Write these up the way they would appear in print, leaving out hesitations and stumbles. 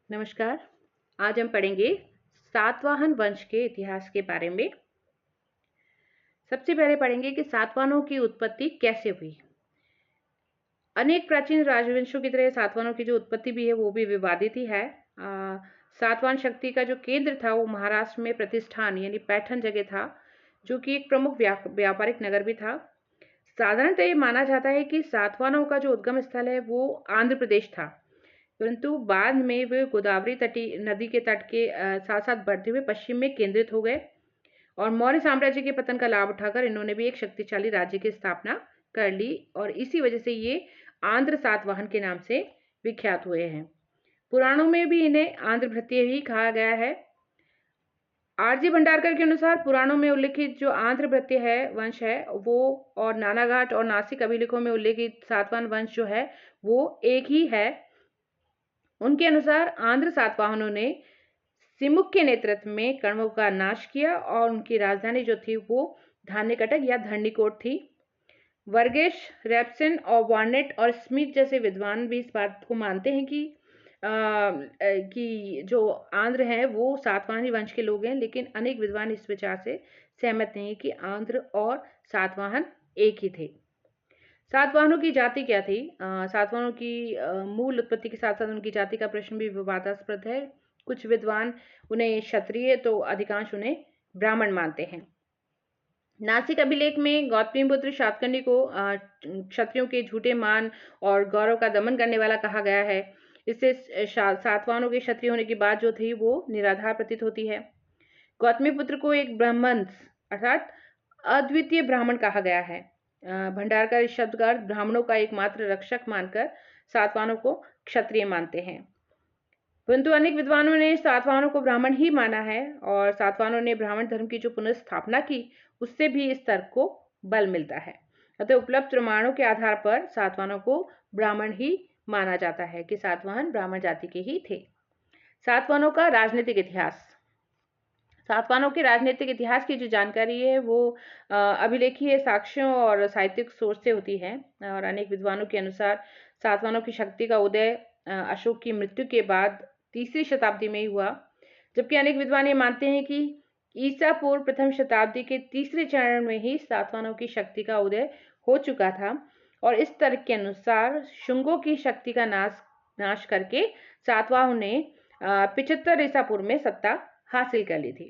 नमस्कार। आज हम पढ़ेंगे सातवाहन वंश के इतिहास के बारे में। सबसे पहले पढ़ेंगे कि सातवाहनों की उत्पत्ति कैसे हुई। अनेक प्राचीन राजवंशों की तरह सातवाहनों की जो उत्पत्ति भी है वो भी विवादित ही है। सातवाहन शक्ति का जो केंद्र था वो महाराष्ट्र में प्रतिष्ठान यानी पैठण जगह था, जो कि एक प्रमुख व्यापारिक नगर भी था। साधारणतः ये माना जाता है कि सातवाहनों का जो उद्गम स्थल है वो आंध्र प्रदेश था, परंतु बाद में वे गोदावरी तटी नदी के तट के साथ साथ बढ़ते हुए पश्चिम में केंद्रित हो गए और मौर्य साम्राज्य के पतन का लाभ उठाकर इन्होंने भी एक शक्तिशाली राज्य की स्थापना कर ली और इसी वजह से ये आंध्र सातवाहन के नाम से विख्यात हुए हैं। पुराणों में भी इन्हें आंध्र भृत्य ही कहा गया है। आरजी भंडारकर के अनुसार पुराणों में उल्लेखित जो आंध्र भृत्य है वंश है वो और नानाघाट और नासिक अभिलेखों में उल्लेखित सातवाहन वंश जो है वो एक ही है। उनके अनुसार आंध्र सातवाहनों ने सिमुक के नेतृत्व में कण्वों का नाश किया और उनकी राजधानी जो थी वो धान्यकटक या धरणीकोट थी। वर्गेश, रेप्सन और वार्नेट और स्मिथ जैसे विद्वान भी इस बात को मानते हैं कि जो आंध्र हैं वो सातवाहनी वंश के लोग हैं, लेकिन अनेक विद्वान इस विचार से सहमत नहीं कि आंध्र और सातवाहन एक ही थे। सातवाहनों की जाति क्या थी? सातवाहनों की मूल उत्पत्ति के साथ साथ उनकी जाति का प्रश्न भी विवादास्पद है। कुछ विद्वान उन्हें क्षत्रिय तो अधिकांश उन्हें ब्राह्मण मानते हैं। नासिक अभिलेख में गौतमीपुत्र शातकर्णी को क्षत्रियों के झूठे मान और गौरव का दमन करने वाला कहा गया है। इससे सातवाहनों के क्षत्रिय होने की बात जो थी वो निराधार प्रतीत होती है। गौतमीपुत्र को एक ब्राह्मण अर्थात अद्वितीय ब्राह्मण कहा गया है। भंडारकर इस शब्द का अर्थ ब्राह्मणों का एकमात्र रक्षक मानकर सातवाहनों को क्षत्रिय मानते हैं, परंतु अनेक विद्वानों ने सातवाहनों को ब्राह्मण ही माना है और सातवाहनों ने ब्राह्मण धर्म की जो पुनर्स्थापना की उससे भी इस तर्क को बल मिलता है। अतः उपलब्ध प्रमाणों के आधार पर सातवाहनों को ब्राह्मण ही माना जाता है कि सातवाहन ब्राह्मण जाति के ही थे। सातवाहनों का राजनीतिक इतिहास। सातवाहनों के राजनीतिक इतिहास की जो जानकारी है वो अभिलेखीय साक्ष्यों और साहित्यिक सोर्स से होती है और अनेक विद्वानों के अनुसार सातवाहनों की शक्ति का उदय अशोक की मृत्यु के बाद तीसरी शताब्दी में ही हुआ, जबकि अनेक विद्वान ये मानते हैं कि ईसा पूर्व प्रथम शताब्दी के तीसरे चरण में ही सातवाहनों की शक्ति का उदय हो चुका था और इस तर्क के अनुसार शुंगों की शक्ति का नाश करके सातवाहनों ने 75 ईसा पूर्व में सत्ता हासिल कर ली थी।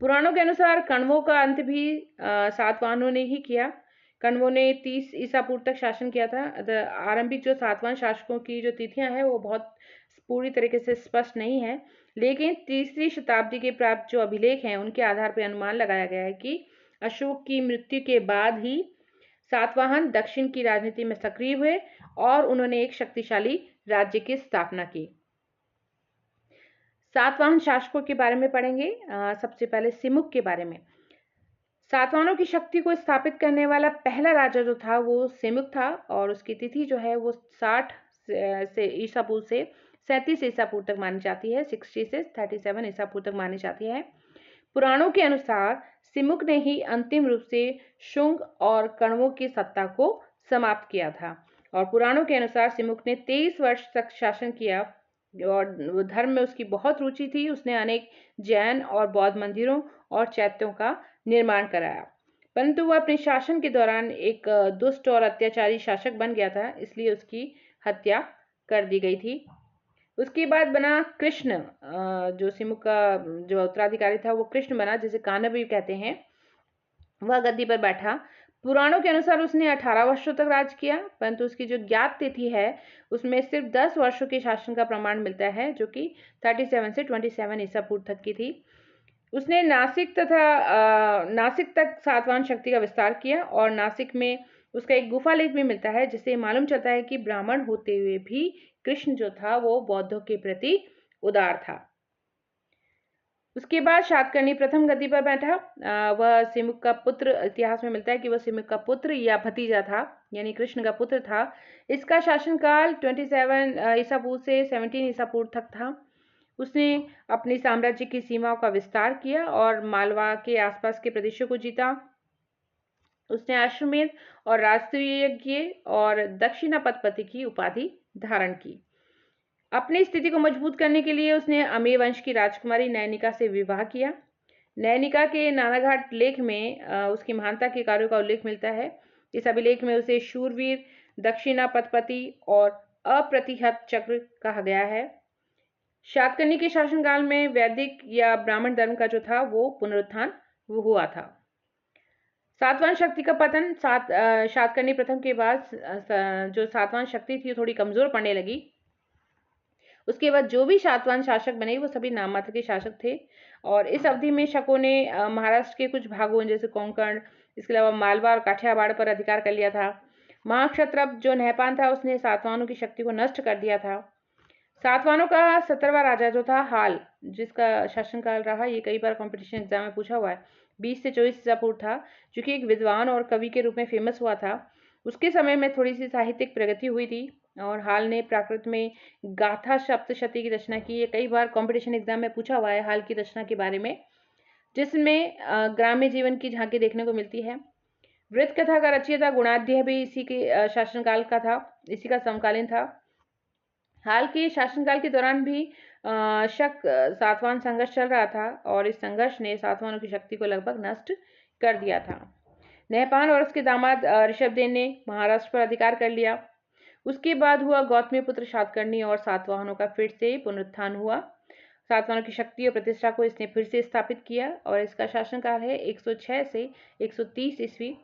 पुराणों के अनुसार कण्वों का अंत भी सातवाहनों ने ही किया। कण्वों ने 30 ईसा पूर्व तक शासन किया था। आरंभिक जो सातवाहन शासकों की जो तिथियां हैं वो बहुत पूरी तरीके से स्पष्ट नहीं है, लेकिन तीसरी शताब्दी के प्राप्त जो अभिलेख हैं उनके आधार पर अनुमान लगाया गया है कि अशोक की मृत्यु के बाद ही सातवाहन दक्षिण की राजनीति में सक्रिय हुए और उन्होंने एक शक्तिशाली राज्य की स्थापना की। सातवाहन शासकों के बारे में पढ़ेंगे। सबसे पहले सिमुक के बारे में। सातवाहनों की शक्ति को स्थापित करने वाला पहला राजा जो था वो सिमुक था और उसकी तिथि जो है वो 60 से ईसा पूर्व से 37 ईसा पूर्व तक मानी जाती है। 60 से 37 ईसा पूर्व तक मानी जाती है। पुराणों के अनुसार सिमुक ने ही अंतिम रूप से शुंग और कण्वों की सत्ता को समाप्त किया था और पुराणों के अनुसार सिमुक ने 23 वर्ष तक शासन किया और धर्म में उसकी बहुत रुचि थी। उसने अनेक जैन और बौद्ध मंदिरों और चैत्यों का निर्माण कराया, परंतु वह अपने शासन के दौरान एक दुष्ट और अत्याचारी शासक बन गया था, इसलिए उसकी हत्या कर दी गई थी। उसके बाद बना कृष्ण, जो सिमुक का जो उत्तराधिकारी था वो कृष्ण बना, जिसे कान्हा भी कहते हैं। वह गद्दी पर बैठा। पुराणों के अनुसार उसने 18 वर्षों तक राज किया, परंतु उसकी जो ज्ञात तिथि है उसमें सिर्फ 10 वर्षों के शासन का प्रमाण मिलता है, जो कि 37 से 27 ईसा पूर्व तक की थी। उसने नासिक तक सातवाहन शक्ति का विस्तार किया और नासिक में उसका एक गुफा लेख भी मिलता है, जिससे मालूम चलता है कि ब्राह्मण होते हुए भी कृष्ण जो था वो बौद्धों के प्रति उदार था। उसके बाद शातकर्णी प्रथम गद्दी पर बैठा। वह सिमुक का पुत्र, इतिहास में मिलता है कि वह सिमुक का पुत्र या भतीजा था, यानी कृष्ण का पुत्र था। इसका शासनकाल 27 ईसा पूर्व से 17 ईसा पूर्व तक था। उसने अपनी साम्राज्य की सीमाओं का विस्तार किया और मालवा के आसपास के प्रदेशों को जीता। उसने अश्वमेध और राजसूय यज्ञ और दक्षिणापतिपति की उपाधि धारण की। अपनी स्थिति को मजबूत करने के लिए उसने अमेय वंश की राजकुमारी नैनिका से विवाह किया। नैनिका के नानाघाट लेख में उसकी महानता के कार्यों का उल्लेख मिलता है। इस अभिलेख में उसे शूरवीर, दक्षिणापथपति और अप्रतिहत चक्र कहा गया है। शातकर्णी के शासनकाल में वैदिक या ब्राह्मण धर्म का जो था वो पुनरुत्थान वो हुआ था। सातवाहन शक्ति का पतन शातकर्णी प्रथम के बाद जो सातवाहन शक्ति थी थोड़ी कमजोर पड़ने लगी। उसके बाद जो भी सातवाहन शासक बने वो सभी नाम मात्र के शासक थे और इस अवधि में शकों ने महाराष्ट्र के कुछ भागों जैसे कोंकण, इसके अलावा मालवा और काठियावाड़ पर अधिकार कर लिया था। महाक्षत्रप जो नहपान था उसने सातवाहनों की शक्ति को नष्ट कर दिया था। सातवाहनों का 17वां राजा जो था हाल, जिसका शासनकाल रहा, ये कई बार कंपटीशन एग्जाम में पूछा हुआ है, 20 से 24 ईसा पूर्व था, जो कि एक विद्वान और कवि के रूप में फेमस हुआ था। उसके समय में थोड़ी सी साहित्यिक प्रगति हुई थी और हाल ने प्राकृत में गाथा सप्तशती की रचना की। ये कई बार कंपटीशन एग्जाम में पूछा हुआ है हाल की रचना के बारे में, जिसमें ग्राम्य जीवन की झांकी देखने को मिलती है। वृत्त कथा का रचयिता गुणाढ्य भी इसी के शासनकाल का था, इसी का समकालीन था। हाल के शासनकाल के दौरान भी शक सातवाहन संघर्ष चल रहा था और इस संघर्ष ने सातवाहनों की शक्ति को लगभग नष्ट कर दिया था। नहपान और उसके दामाद ऋषभदेव ने महाराष्ट्र पर अधिकार कर लिया। उसके बाद हुआ गौतमीपुत्र शातकर्णी और सातवाहनों का फिर से पुनरुत्थान हुआ। सातवाहनों की शक्ति और प्रतिष्ठा को इसने फिर से स्थापित किया और इसका शासनकाल है 106 से 130 ईस्वी।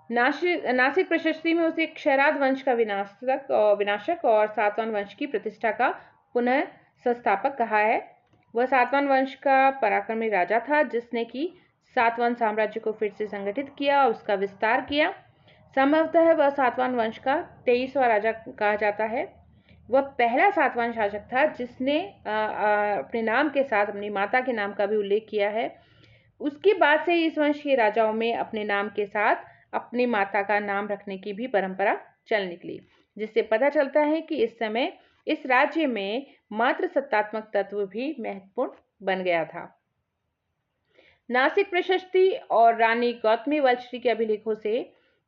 नासिक प्रशस्ति में उसे क्षयराज वंश का विनाशक और सातवाहन वंश की प्रतिष्ठा का पुनः संस्थापक कहा है। वह सातवाहन वंश का पराक्रमी राजा था जिसने कि सातवाहन साम्राज्य को फिर से संगठित किया और उसका विस्तार किया। संभवतः वह सातवाहन वंश का 23वां राजा कहा जाता है। वह पहला सातवाहन शासक था जिसने अपने नाम के साथ अपनी माता के नाम का भी उल्लेख किया है। उसके बाद से इस वंश के राजाओं में अपने नाम के साथ अपनी माता का नाम रखने की भी परंपरा चल निकली, जिससे पता चलता है कि इस समय इस राज्य में मात्र सत्तात्मक तत्व भी महत्वपूर्ण बन गया था। नासिक प्रशस्ति और रानी गौतमी वल्लश्री के अभिलेखों से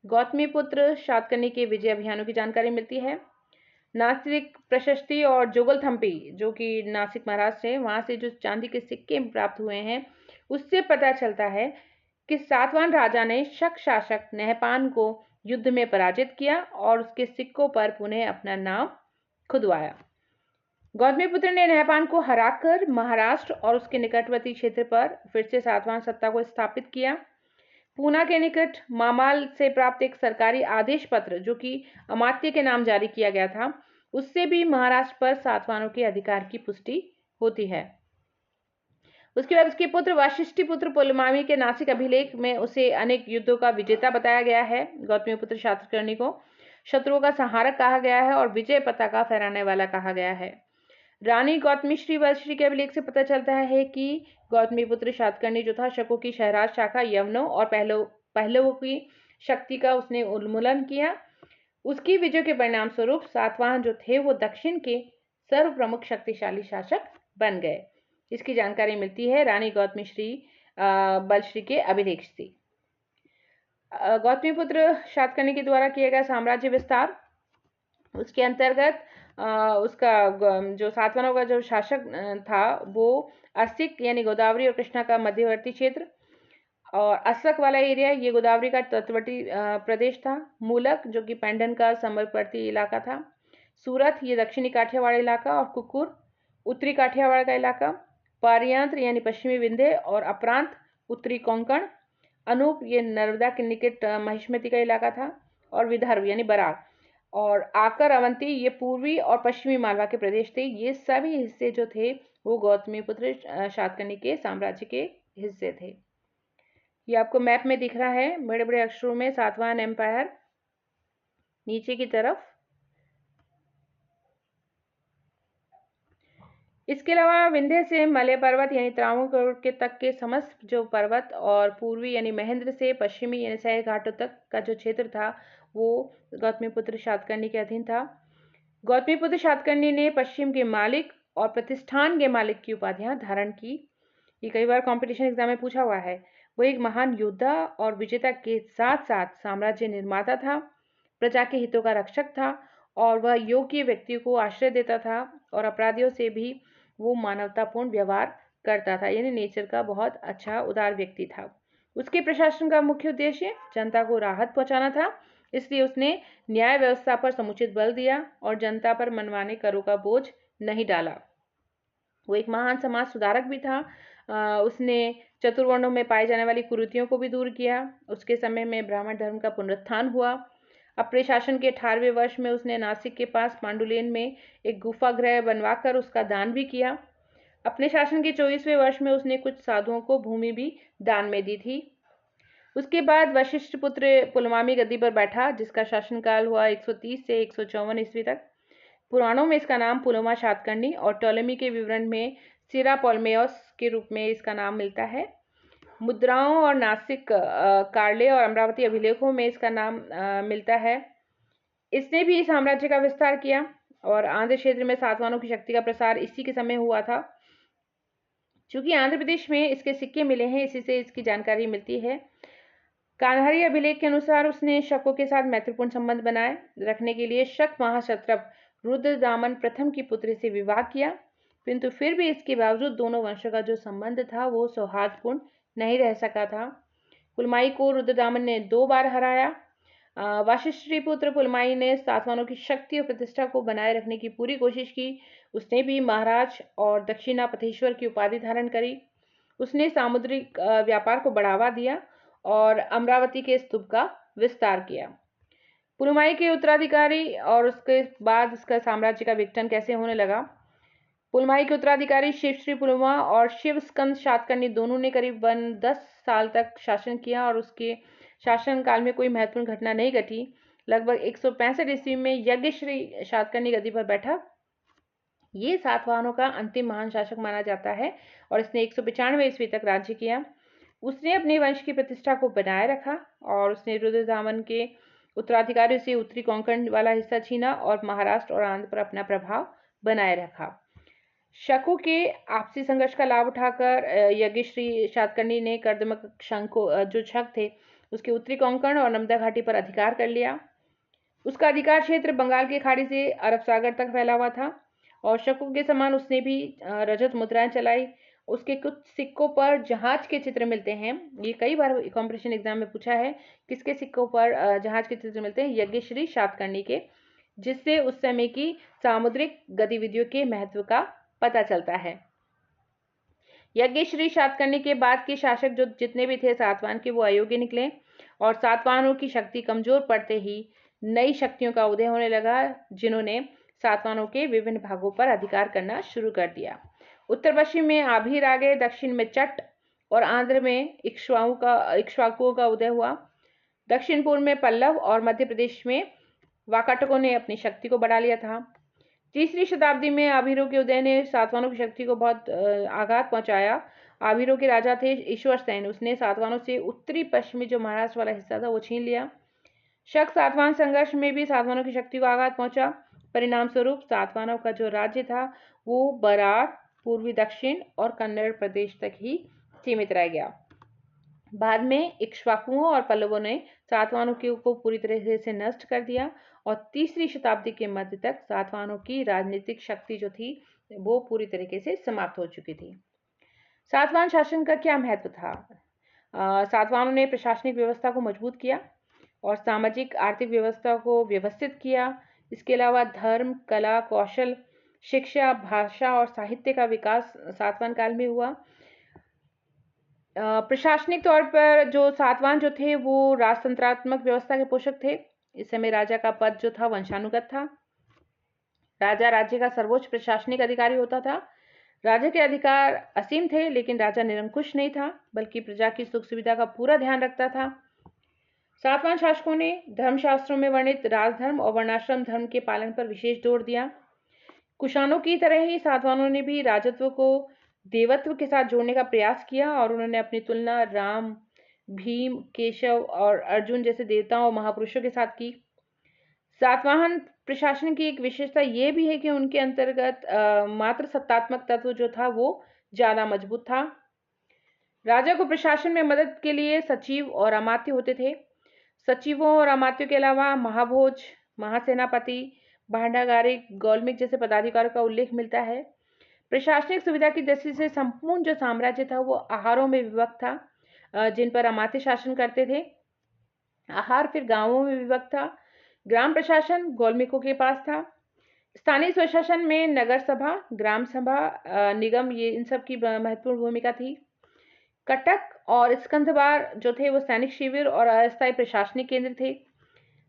गौतमीपुत्र शातकर्णी के विजय अभियानों की जानकारी मिलती है। नासिक प्रशस्ति और जोगलथम्पी जो कि नासिक महाराष्ट्र है, वहां से जो चांदी के सिक्के प्राप्त हुए हैं उससे पता चलता है कि सातवाहन राजा ने शक शासक नहपान को युद्ध में पराजित किया और उसके सिक्कों पर पुनः अपना नाम खुदवाया। गौतमीपुत्र ने नहपान को हराकर महाराष्ट्र और उसके निकटवर्ती क्षेत्र पर फिर से सातवाहन सत्ता को स्थापित किया। पूना के निकट मामाल से प्राप्त एक सरकारी आदेश पत्र जो कि अमात्य के नाम जारी किया गया था, उससे भी महाराष्ट्र पर सातवाहनों के अधिकार की पुष्टि होती है। उसके बाद उसके पुत्र वाशिष्ठिपुत्र पुलमावी के नासिक अभिलेख में उसे अनेक युद्धों का विजेता बताया गया है। गौतमीपुत्र शातकर्णी को शत्रुओं का संहारक कहा गया है और विजय पताका फहराने वाला कहा गया है। रानी गौतमीश्री वल्लश्री के अभिलेख से पता चलता है कि गौतमीपुत्र शातकर्णी जो था शकों की शहराज शाखा यवनों और पहलवों की शक्ति का उसने उन्मूलन किया। उसकी विजय के परिणाम स्वरूप सातवाहन जो थे वो दक्षिण के सर्व प्रमुख शक्तिशाली शासक बन गए। इसकी जानकारी मिलती है रानी गौतमीश्री वल्लश्री के अभिलेख से। गौतमीपुत्र शातकर्णी के द्वारा किया गया साम्राज्य विस्तार, उसके अंतर्गत उसका जो सातवाहनों का जो शासक था वो अस्सिक यानी गोदावरी और कृष्णा का मध्यवर्ती क्षेत्र और अस्सक वाला एरिया ये गोदावरी का तटवर्ती प्रदेश था। मूलक जो कि पैंडन का समवर्ती इलाका था। सूरत ये दक्षिणी काठियावाड़ इलाका और कुकुर उत्तरी काठियावाड़ का इलाका। पारयंत्र यानी पश्चिमी विंध्य और अपरांत उत्तरी कोंकण। अनूप ये नर्मदा के निकट महिष्मती का इलाका था और विदर्भ यानी बरार और आकर अवंती ये पूर्वी और पश्चिमी मालवा के प्रदेश थे। ये सभी हिस्से जो थे वो गौतमीपुत्र शातकर्णी के साम्राज्य के हिस्से थे। ये आपको मैप में दिख रहा है बड़े बड़े अक्षरों में सातवाहन एम्पायर नीचे की तरफ। इसके अलावा विंध्य से मलय पर्वत यानी त्रावणकोर के तक के समस्त जो पर्वत और पूर्वी यानी महेंद्र से पश्चिमी यानी सह घाटों तक का जो क्षेत्र था वो गौतमीपुत्र शातकर्णी के अधीन था। गौतमीपुत्र शातकर्णी ने पश्चिम के मालिक और प्रतिष्ठान के मालिक की उपाधियां धारण की। ये कई बार कंपटीशन एग्जाम में पूछा हुआ है। वो एक महान योद्धा और विजेता के साथ साथ साम्राज्य निर्माता था, प्रजा के हितों का रक्षक था और वह योग्य व्यक्ति को आश्रय देता था और अपराधियों से भी वो मानवतापूर्ण व्यवहार करता था, यानी नेचर का बहुत अच्छा उदार व्यक्ति था। उसके प्रशासन का मुख्य उद्देश्य जनता को राहत पहुंचाना था, इसलिए उसने न्याय व्यवस्था पर समुचित बल दिया और जनता पर मनमाने करों का बोझ नहीं डाला। वो एक महान समाज सुधारक भी था। उसने चतुर्वर्णों में पाई जाने वाली कुरीतियों को भी दूर किया। उसके समय में ब्राह्मण धर्म का पुनरुत्थान हुआ। अपने शासन के 18वें वर्ष में उसने नासिक के पास पांडुलेन में एक गुफा गृह बनवाकर उसका दान भी किया। अपने शासन के 24वें वर्ष में उसने कुछ साधुओं को भूमि भी दान में दी थी। उसके बाद वशिष्ठ पुत्र पुलमामी गद्दी पर बैठा, जिसका शासनकाल हुआ 130 से 154 ईस्वी तक। पुराणों में इसका नाम पुलोमा शातकर्णी और टोलेमी के विवरण में सिरा पोलमेयस के रूप में इसका नाम मिलता है। मुद्राओं और नासिक कार्ले और अमरावती अभिलेखों में इसका नाम मिलता है। इसने भी साम्राज्य का विस्तार किया और आंध्र क्षेत्र में सातवाहनों की शक्ति का प्रसार इसी के समय हुआ था। चूंकि आंध्र प्रदेश में इसके सिक्के मिले हैं, इसी से इसकी जानकारी मिलती है। कान्हारी अभिलेख के अनुसार उसने शकों के साथ मैत्रीपूर्ण संबंध बनाए रखने के लिए शक महाक्षत्रप रुद्रदामन प्रथम की पुत्री से विवाह किया, किंतु फिर भी इसके बावजूद दोनों वंशों का जो संबंध था वो सौहार्दपूर्ण नहीं रह सका था। पुलमाई को रुद्रदामन ने 2 बार हराया। वाशिष्ठी पुत्र पुलमाई ने सातवाहनों की शक्ति और प्रतिष्ठा को बनाए रखने की पूरी कोशिश की। उसने भी महाराज और दक्षिणापथेश्वर की उपाधि धारण करी। उसने सामुद्रिक व्यापार को बढ़ावा दिया और अमरावती के स्तूप का विस्तार किया। पुलमाई के उत्तराधिकारी और उसके बाद उसका साम्राज्य का विघटन कैसे होने लगा। पुलमाई के उत्तराधिकारी शिवश्री पुलमा और शिव स्कंद शातकर्णी दोनों ने करीबन 10 साल तक शासन किया और उसके शासनकाल में कोई महत्वपूर्ण घटना नहीं घटी। लगभग 165 ईस्वी में यज्ञश्री शातकर्णी गद्दी पर बैठा। ये सातवाहनों का अंतिम महान शासक माना जाता है और इसने 195 ईस्वी तक राज्य किया। उसने अपने वंश की प्रतिष्ठा को बनाए रखा और उसने रुद्रदामन के उत्तराधिकारियों से उत्तरी कोंकण वाला हिस्सा छीना और महाराष्ट्र और आंध्र पर अपना प्रभाव बनाए रखा। शकों के आपसी संघर्ष का लाभ उठाकर यज्ञश्री शातकर्णी ने कर्दमक शंको जो शक थे उसके उत्तरी कोंकण और नर्मदा घाटी पर अधिकार कर लिया। उसका अधिकार क्षेत्र बंगाल की खाड़ी से अरब सागर तक फैला हुआ था और शकों के समान उसने भी रजत मुद्राएं चलाई। उसके कुछ सिक्कों पर जहाज के चित्र मिलते हैं। ये कई बार कॉम्पिटिशन एग्जाम में पूछा है, किसके सिक्कों पर जहाज के चित्र मिलते हैं। यज्ञश्री शातकर्णी के, जिससे उस समय की सामुद्रिक गतिविधियों के महत्व का पता चलता है। यज्ञश्री शातकर्णी के बाद के शासक जो जितने भी थे सातवाहन के, वो अयोग्य निकले और सातवाहनों की शक्ति कमजोर पड़ते ही नई शक्तियों का उदय होने लगा, जिन्होंने सातवाहनों के विभिन्न भागों पर अधिकार करना शुरू कर दिया। उत्तर पश्चिम में आभीर आ गए, दक्षिण में चट्ट और आंध्र में इक्ष्वाकुओं का उदय हुआ। दक्षिण पूर्व में पल्लव और मध्य प्रदेश में वाकाटकों ने अपनी शक्ति को बढ़ा लिया था। 3री शताब्दी में आभीरों के उदय ने सातवाहनों की शक्ति को बहुत आघात पहुंचाया। आभीरों के राजा थे ईश्वर सेन। उसने सातवाहनों से उत्तरी पश्चिमी जो महाराष्ट्र वाला हिस्सा था वो छीन लिया। शक सातवाहन संघर्ष में भी सातवाहनों की शक्ति को आघात पहुंचा। परिणाम स्वरूप सातवाहनों का जो राज्य था वो बरार, पूर्वी दक्षिण और कन्नड़ प्रदेश तक ही सीमित रह गया। बाद में इक्ष्वाकुओं और पल्लवों ने सातवाहनों को पूरी तरह से नष्ट कर दिया और 3री शताब्दी के मध्य तक सातवाहनों की राजनीतिक शक्ति जो थी वो पूरी तरीके से समाप्त हो चुकी थी। सातवाहन शासन का क्या महत्व था। सातवाहनों ने प्रशासनिक व्यवस्था को मजबूत किया और सामाजिक आर्थिक व्यवस्था को व्यवस्थित किया। इसके अलावा धर्म, कला, कौशल, शिक्षा, भाषा और साहित्य का विकास सातवाहन काल में हुआ। प्रशासनिक तौर पर जो सातवाहन जो थे वो राजतंत्रात्मक व्यवस्था के पोषक थे। इस समय राजा का पद जो था वंशानुगत था। राजा राज्य का सर्वोच्च प्रशासनिक अधिकारी होता था। राजा के अधिकार असीम थे, लेकिन राजा निरंकुश नहीं था, बल्कि प्रजा की सुख सुविधा का पूरा ध्यान रखता था। सातवाहन शासकों ने धर्मशास्त्रों में वर्णित राजधर्म और वर्णाश्रम धर्म के पालन पर विशेष जोर दिया। कुषाणों की तरह ही सातवाहनों ने भी राजत्व को देवत्व के साथ जोड़ने का प्रयास किया और उन्होंने अपनी तुलना राम, भीम, केशव और अर्जुन जैसे देवताओं और महापुरुषों के साथ की। सातवाहन प्रशासन की एक विशेषता यह भी है कि उनके अंतर्गत मात्र सत्तात्मक तत्व जो था वो ज्यादा मजबूत था। राजा को प्रशासन में मदद के लिए सचिव और अमात्य होते थे। सचिवों और अमात्यों के अलावा महाभोज, महासेनापति, भांडागारिक, गौलमिक जैसे पदाधिकारियों का उल्लेख मिलता है। प्रशासनिक सुविधा की दृष्टि से संपूर्ण जो साम्राज्य था वो आहारों में विभक्त था, जिन पर अमात्य शासन करते थे। आहार फिर गांवों में विभक्त था। ग्राम प्रशासन गौलमिकों के पास था। स्थानीय स्वशासन में नगर सभा, ग्राम सभा, निगम, ये इन सब की महत्वपूर्ण भूमिका थी। कटक और स्कंदवार जो थे वो सैनिक शिविर और अस्थायी प्रशासनिक केंद्र थे।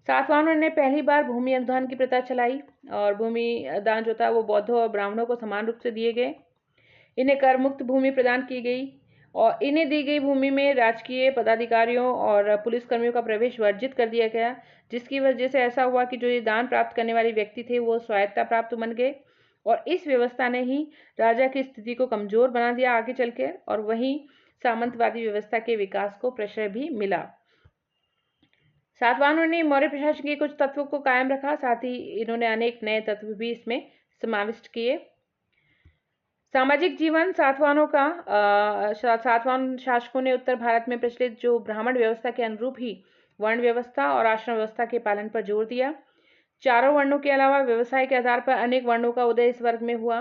सातवाहनों ने पहली बार भूमि अनुदान की प्रथा चलाई और भूमि दान जो था वो बौद्धों और ब्राह्मणों को समान रूप से दिए गए। इन्हें कर मुक्त भूमि प्रदान की गई और इन्हें दी गई भूमि में राजकीय पदाधिकारियों और पुलिसकर्मियों का प्रवेश वर्जित कर दिया गया, जिसकी वजह से ऐसा हुआ कि जो ये दान प्राप्त करने वाले व्यक्ति थे वो स्वायत्ता प्राप्त बन गए और इस व्यवस्था ने ही राजा की स्थिति को कमजोर बना दिया आगे चल के, और वहीं सामंतवादी व्यवस्था के विकास को प्रश्रय भी मिला। सातवाहनों ने मौर्य प्रशासन के कुछ तत्वों को कायम रखा, साथ ही इन्होंने अनेक नए तत्व भी इसमें समाविष्ट किए। सामाजिक जीवन सातवाहनों का, सातवाहन शासकों ने उत्तर भारत में प्रचलित जो ब्राह्मण व्यवस्था के अनुरूप ही वर्ण व्यवस्था और आश्रम व्यवस्था के पालन पर जोर दिया। चारों वर्णों के अलावा व्यवसाय के आधार पर अनेक वर्णों का उदय इस वर्ग में हुआ।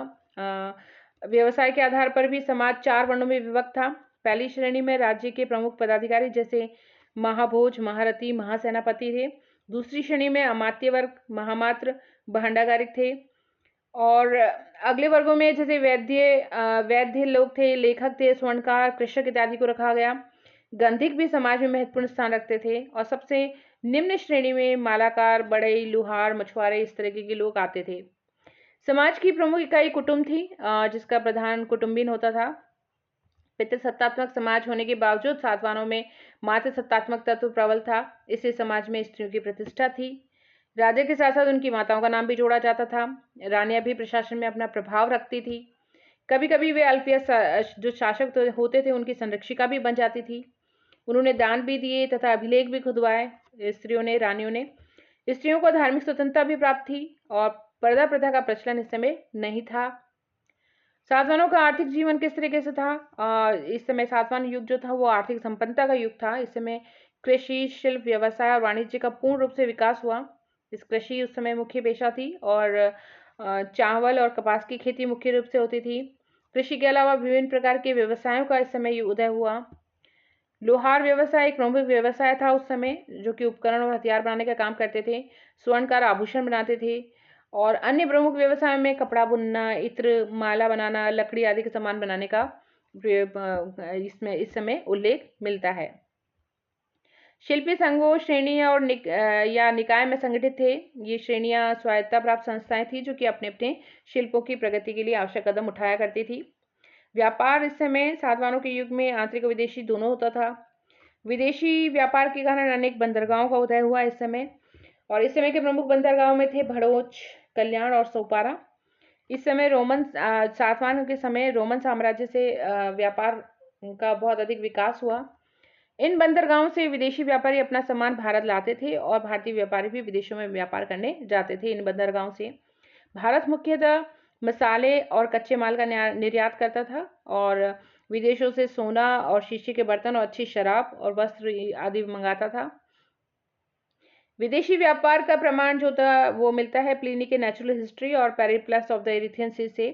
व्यवसाय के आधार पर भी समाज 4 वर्णों में विभक्त था। पहली श्रेणी में राज्य के प्रमुख पदाधिकारी जैसे महाभोज, महारथी, महासेनापति थे। दूसरी श्रेणी में अमात्य वर्ग, महामात्र, भंडागारिक थे। और अगले वर्गों में जैसे वैद्य लोग थे, लेखक थे, स्वर्णकार, कृषक इत्यादि को रखा गया। गंधिक भी समाज में महत्वपूर्ण स्थान रखते थे और सबसे निम्न श्रेणी में मालाकार, बढ़ई, लुहार, मछुआरे, इस तरीके के लोग आते थे। समाज की प्रमुख इकाई कुटुंब थी, जिसका प्रधान कुटुंबिन होता था। पितृसत्तात्मक समाज होने के बावजूद सातवाहनों में मातृ सत्तात्मक तत्व प्रबल था। इससे समाज में स्त्रियों की प्रतिष्ठा थी। राजा के साथ साथ उनकी माताओं का नाम भी जोड़ा जाता था। रानियां भी प्रशासन में अपना प्रभाव रखती थी। कभी कभी वे अल्पीय जो शासक होते थे उनकी संरक्षिका भी बन जाती थी। उन्होंने दान भी दिए तथा अभिलेख भी खुदवाए। स्त्रियों ने, रानियों ने। स्त्रियों को धार्मिक स्वतंत्रता भी प्राप्त थी और पर्दा प्रथा का प्रचलन इस समय नहीं था। सातवाहनों का आर्थिक जीवन किस तरीके से था? इस समय सातवाहन युग जो था वो आर्थिक संपन्नता का युग था। इस समय कृषि, शिल्प, व्यवसाय और वाणिज्य का पूर्ण रूप से विकास हुआ। इस कृषि उस समय मुख्य पेशा थी और चावल और कपास की खेती मुख्य रूप से होती थी। कृषि के अलावा विभिन्न प्रकार के व्यवसायों का इस समय उदय हुआ। लोहार व्यवसाय एक प्रमुख व्यवसाय था उस समय, जो कि उपकरण और हथियार बनाने का काम करते थे। स्वर्णकार आभूषण बनाते थे और अन्य प्रमुख व्यवसायों में कपड़ा बुनना, इत्र, माला बनाना, लकड़ी आदि के सामान बनाने का इसमें इस समय उल्लेख मिलता है। शिल्पी संघों, श्रेणियां और या निकाय में संगठित थे। ये श्रेणियां स्वायत्ता प्राप्त संस्थाएं थी जो कि अपने अपने शिल्पों की प्रगति के लिए आवश्यक कदम उठाया करती थी। व्यापार इस समय सातवाहनों के युग में आंतरिक और विदेशी दोनों होता था। विदेशी व्यापार के कारण अनेक बंदरगाहों का उदय हुआ इस समय, और इस समय के प्रमुख बंदरगाहों में थे भड़ोच, कल्याण और सोपारा। इस समय सातवाहन के समय रोमन साम्राज्य से व्यापार का बहुत अधिक विकास हुआ। इन बंदरगाहों से विदेशी व्यापारी अपना सामान भारत लाते थे और भारतीय व्यापारी भी विदेशों में व्यापार करने जाते थे इन बंदरगाहों से। भारत मुख्यतः मसाले और कच्चे माल का निर्यात करता था और विदेशों से सोना और शीशे के बर्तन और अच्छी शराब और वस्त्र आदि मंगाता था। विदेशी व्यापार का प्रमाण जो था वो मिलता है प्लिनी के नेचुरल हिस्ट्री और पेरिप्लस ऑफ द इरिथियन सी से।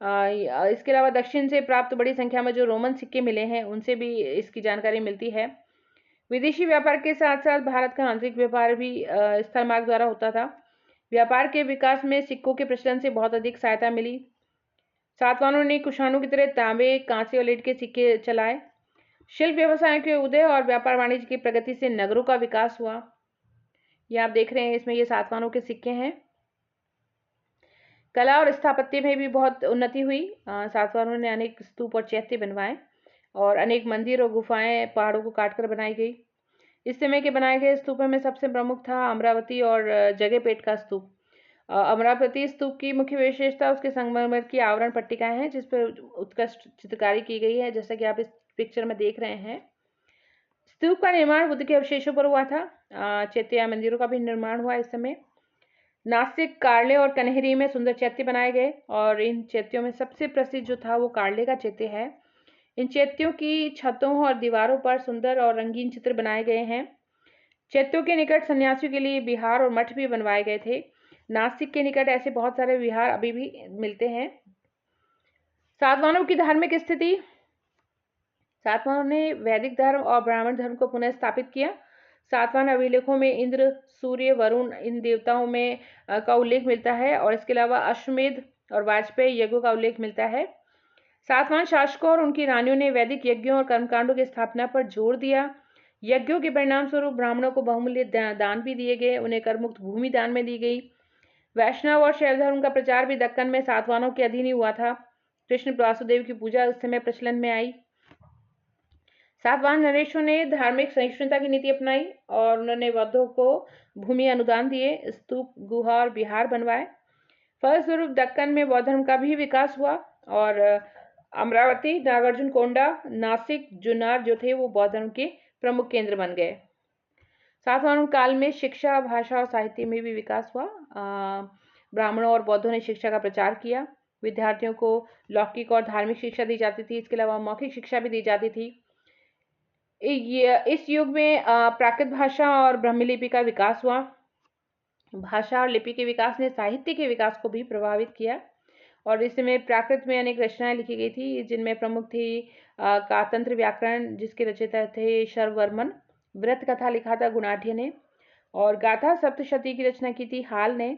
इसके अलावा दक्षिण से प्राप्त बड़ी संख्या में जो रोमन सिक्के मिले हैं उनसे भी इसकी जानकारी मिलती है। विदेशी व्यापार के साथ साथ भारत का आंतरिक व्यापार भी स्थल मार्ग द्वारा होता था। व्यापार के विकास में सिक्कों के प्रचलन से बहुत अधिक सहायता मिली। सातवाहनों ने कुषाणों की तरह तांबे, कांसे और लेड के सिक्के चलाए। शिल्प व्यवसाय के उदय और व्यापार वाणिज्य की प्रगति से नगरों का विकास हुआ। ये आप देख रहे हैं, इसमें ये सातवाहनों के सिक्के हैं। कला और स्थापत्य में भी बहुत उन्नति हुई। सातवाहनों ने अनेक स्तूप और चैत्य बनवाए और अनेक मंदिर और गुफाएं पहाड़ों को काटकर बनाई गई। इस समय के बनाए गए स्तूपों में सबसे प्रमुख था अमरावती और जगहपेट का स्तूप। अमरावती स्तूप की मुख्य विशेषता उसके संगमरमर की आवरण पट्टिकाएं हैं जिस पर उत्कृष्ट चित्रकारी की गई है, जैसा कि आप इस पिक्चर में देख रहे हैं। स्तूप का निर्माण बुद्ध के अवशेषों पर हुआ था। चैत्य मंदिरों का भी निर्माण हुआ इस समय। नासिक, कार्ले और कन्हेरी में सुंदर चैत्य बनाए गए और इन चैत्यों में सबसे प्रसिद्ध जो था वो कार्ले का चैत्य है। इन चैत्यों की छतों और दीवारों पर सुंदर और रंगीन चित्र बनाए गए हैं। चैत्यों के निकट सन्यासियों के लिए विहार और मठ भी बनवाए गए थे। नासिक के निकट ऐसे बहुत सारे विहार अभी भी मिलते हैं। सातवाहनों की धार्मिक स्थिति। सातवाहनों ने वैदिक धर्म और ब्राह्मण धर्म को पुनः स्थापित किया। सातवाहन अभिलेखों में इंद्र, सूर्य, वरुण इन देवताओं में का उल्लेख मिलता है और इसके अलावा अश्वमेध और वाजपेयी यज्ञों का उल्लेख मिलता है। सातवाहन शासकों और उनकी रानियों ने वैदिक यज्ञों और कर्मकांडों की स्थापना पर जोर दिया। यज्ञों के परिणाम स्वरूप ब्राह्मणों को बहुमूल्य दान भी दिए गए, उन्हें करमुक्त भूमि दान में दी गई। वैष्णव और शैव धर्म का प्रचार भी दक्कन में सातवाहनों के अधीन ही हुआ था। कृष्ण वासुदेव की पूजा उस समय प्रचलन में आई। सातवाहन नरेशों ने धार्मिक सहिष्णुता की नीति अपनाई और उन्होंने बौद्धों को भूमि अनुदान दिए, स्तूप, गुहा और विहार बनवाए। फलस्वरूप दक्कन में बौद्ध धर्म का भी विकास हुआ और अमरावती, नागार्जुन कोंडा, नासिक, जुन्नर जो थे वो बौद्ध धर्म के प्रमुख केंद्र बन गए। सातवाहन काल में शिक्षा, भाषा और साहित्य में भी विकास हुआ। ब्राह्मणों और बौद्धों ने शिक्षा का प्रचार किया। विद्यार्थियों को लौकिक और धार्मिक शिक्षा दी जाती थी, इसके अलावा मौखिक शिक्षा भी दी जाती थी। इस युग में प्राकृत भाषा और ब्राह्मी लिपि का विकास हुआ। भाषा और लिपि के विकास ने साहित्य के विकास को भी प्रभावित किया और इस समय प्राकृत में अनेक रचनाएं लिखी गई थी, जिनमें प्रमुख थी कातंत्र व्याकरण, जिसके रचयिता थे शर्ववर्मन। व्रत कथा लिखा था गुणाढ्य ने और गाथा सप्तशती की रचना की थी हाल ने।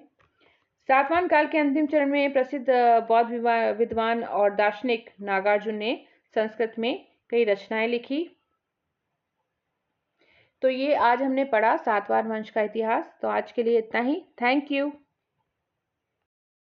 सातवाहन काल के अंतिम चरण में प्रसिद्ध बौद्ध विद्वान और दार्शनिक नागार्जुन ने संस्कृत में कई रचनाएं लिखी। तो ये आज हमने पढ़ा सातवाहन वंश का इतिहास। तो आज के लिए इतना ही। Thank you.